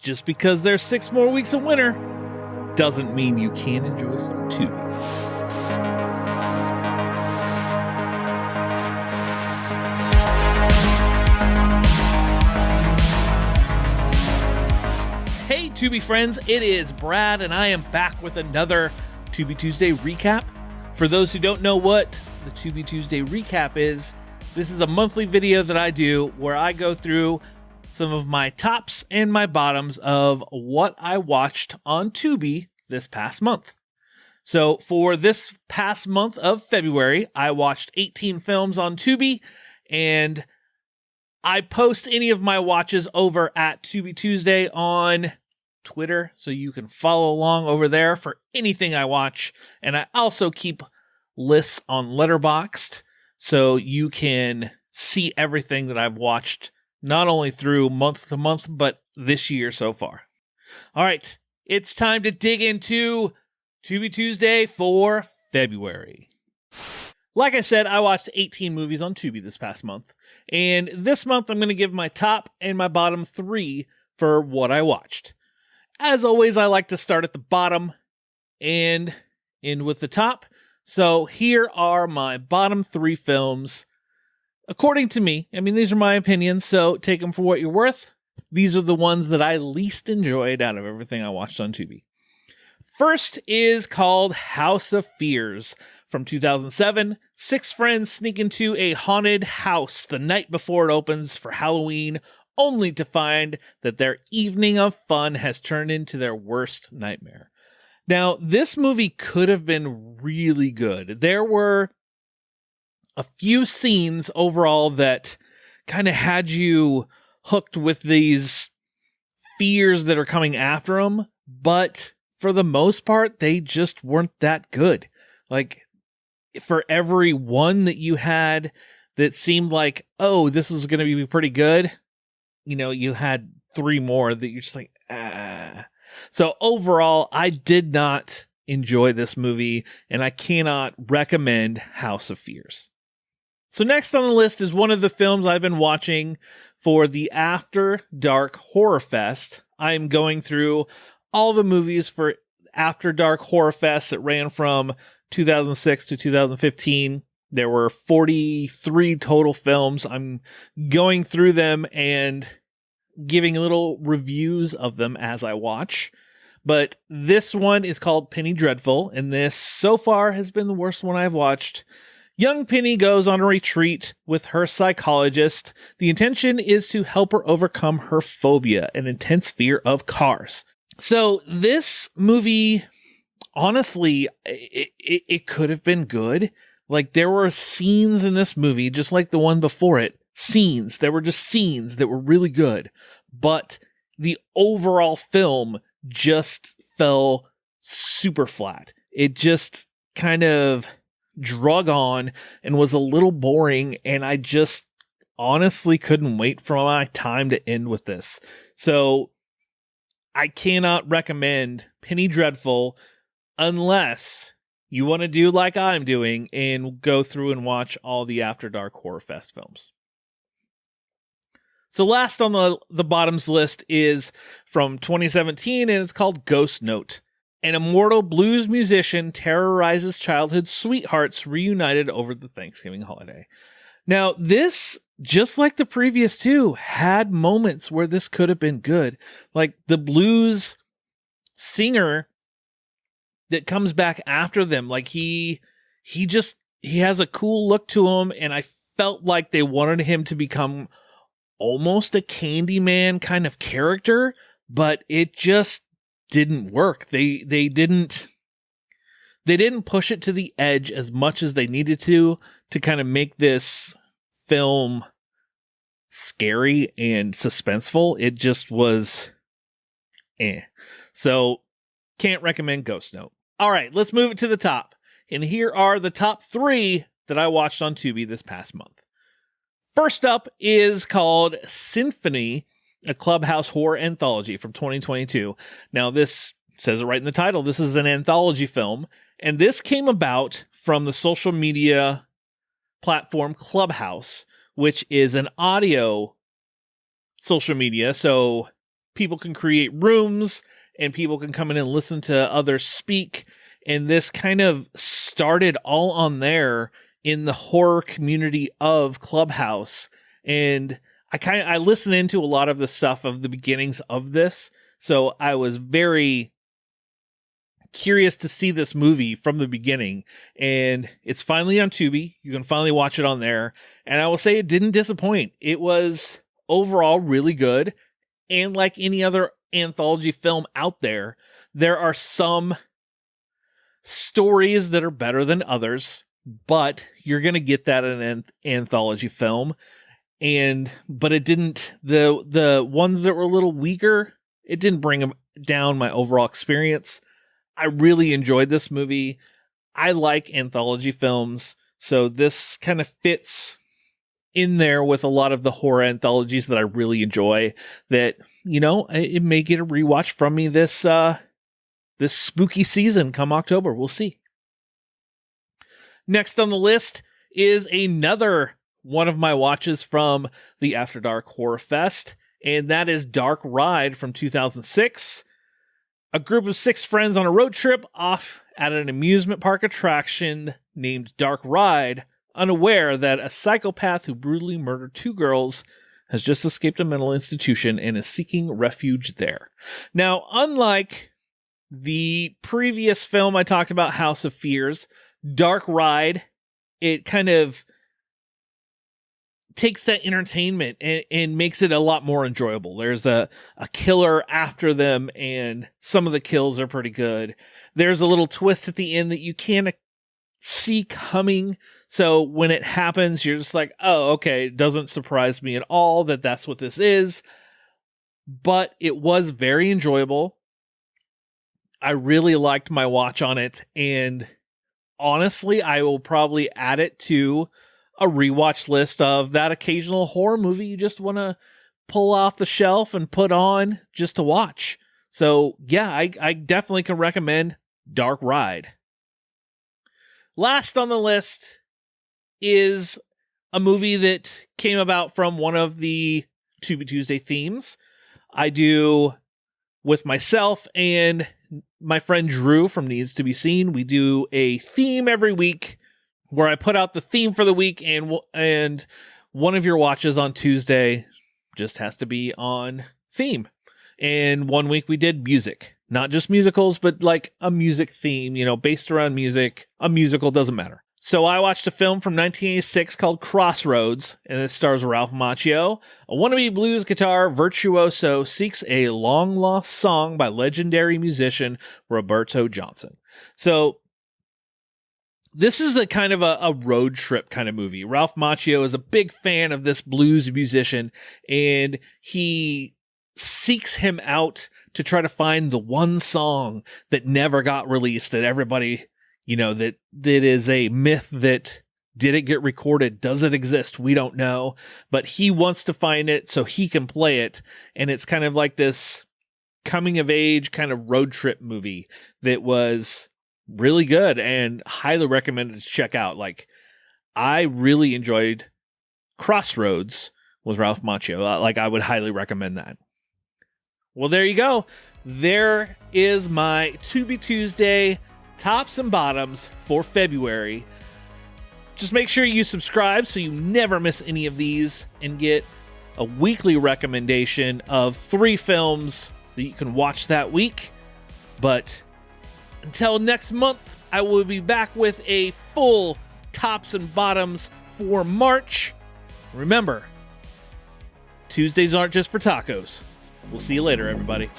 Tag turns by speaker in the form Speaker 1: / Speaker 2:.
Speaker 1: just because there's 6 more weeks of winter doesn't mean you can't enjoy some Tubi. Hey Tubi friends, it is Brad and I am back with another Tubi Tuesday recap. For those who don't know what the Tubi Tuesday recap is, this is a monthly video that I do where I go through some of my tops and my bottoms of what I watched on Tubi this past month. So for this past month of February, I watched 18 films on Tubi, and I post any of my watches over at Tubi Tuesday on Twitter, so you can follow along over there for anything I watch. And I also keep lists on Letterboxd, so you can see everything that I've watched, not only through month to month, but this year so far. All right, it's time to dig into Tubi Tuesday for February. Like I said, I watched 18 movies on Tubi this past month, and this month I'm going to give my top and my bottom 3 for what I watched. As always, I like to start at the bottom and end with the top. So here are my bottom 3 films. According to me, I mean, these are my opinions, so take them for what you're worth. These are the ones that I least enjoyed out of everything I watched on Tubi. First is called House of Fears from 2007. 6 friends sneak into a haunted house the night before it opens for Halloween, only to find that their evening of fun has turned into their worst nightmare. Now, this movie could have been really good. There were a few scenes overall that kind of had you hooked with these fears that are coming after them, but for the most part, they just weren't that good. Like, for every one that you had that seemed like, oh, this is going to be pretty good, you know, you had 3 more that you're just like, ah. So overall, I did not enjoy this movie, and I cannot recommend House of Fears. So next on the list is one of the films I've been watching for the After Dark Horror Fest. I'm going through all the movies for After Dark Horror Fest that ran from 2006 to 2015. There were 43 total films. I'm going through them and giving little reviews of them as I watch. But this one is called Penny Dreadful, and this so far has been the worst one I've watched. Young Penny goes on a retreat with her psychologist. The intention is to help her overcome her phobia, an intense fear of cars. So this movie, honestly, it could have been good. Like, there were scenes in this movie, just like the one before it, there were just scenes that were really good, but the overall film just fell super flat. It just kind of drug on and was a little boring, and I just honestly couldn't wait for my time to end with this. So I cannot recommend Penny Dreadful unless you want to do like I'm doing and go through and watch all the After Dark Horror Fest films. So last on the bottoms list is from 2017, and it's called Ghost Note. An immortal blues musician terrorizes childhood sweethearts reunited over the Thanksgiving holiday. Now, this, just like the previous 2, had moments where this could have been good. Like the blues singer that comes back after them, like he has a cool look to him, and I felt like they wanted him to become almost a Candyman kind of character, but it just didn't work. They didn't push it to the edge as much as they needed to kind of make this film scary and suspenseful. It just was So can't recommend Ghost Note. All right, let's move it to the top. And here are the top 3 that I watched on Tubi this past month. First up is called Symphony, a Clubhouse horror anthology from 2022. Now, this says it right in the title. This is an anthology film, and this came about from the social media platform Clubhouse, which is an audio social media. So people can create rooms and people can come in and listen to others speak. And this kind of started all on there in the horror community of Clubhouse. And I listened into a lot of the stuff of the beginnings of this. So I was very curious to see this movie from the beginning, and it's finally on Tubi. You can finally watch it on there, and I will say it didn't disappoint. It was overall really good, and like any other anthology film out there, there are some stories that are better than others, but you're going to get that in an anthology film. But it didn't, the ones that were a little weaker, it didn't bring down my overall experience. I really enjoyed this movie. I like anthology films, so this kind of fits in there with a lot of the horror anthologies that I really enjoy. That, you know, it may get a rewatch from me this spooky season come October. We'll see. Next on the list is another one of my watches from the After Dark Horror Fest, and that is Dark Ride from 2006. A group of 6 friends on a road trip off at an amusement park attraction named Dark Ride, unaware that a psychopath who brutally murdered 2 girls has just escaped a mental institution and is seeking refuge there. Now, unlike the previous film I talked about, House of Fears, Dark Ride, it kind of takes that entertainment and makes it a lot more enjoyable. There's a killer after them, and some of the kills are pretty good. There's a little twist at the end that you can't see coming. So when it happens, you're just like, oh, okay. It doesn't surprise me at all that that's what this is. But it was very enjoyable. I really liked my watch on it. And honestly, I will probably add it to a rewatch list of that occasional horror movie you just want to pull off the shelf and put on just to watch. So yeah, I definitely can recommend Dark Ride. Last on the list is a movie that came about from one of the Tubi Tuesday themes. I do with myself and my friend Drew from Needs to Be Seen. We do a theme every week where I put out the theme for the week, and one of your watches on Tuesday just has to be on theme. And one week we did music, not just musicals, but like a music theme, you know, based around music. A musical, doesn't matter. So I watched a film from 1986 called Crossroads, and it stars Ralph Macchio. A wannabe blues guitar virtuoso seeks a long-lost song by legendary musician Roberto Johnson. So this is a kind of a road trip kind of movie. Ralph Macchio is a big fan of this blues musician, and he seeks him out to try to find the one song that never got released, that everybody, you know, that is a myth that did it get recorded? Does it exist? We don't know, but he wants to find it so he can play it. And it's kind of like this coming of age kind of road trip movie that was really good and highly recommended to check out. Like, I really enjoyed Crossroads with Ralph Macchio. Like, I would highly recommend that. Well, there you go. There is my Tubi Tuesday tops and bottoms for February. Just make sure you subscribe so you never miss any of these and get a weekly recommendation of 3 films that you can watch that week. But until next month, I will be back with a full tops and bottoms for March. Remember, Tuesdays aren't just for tacos. We'll see you later, everybody.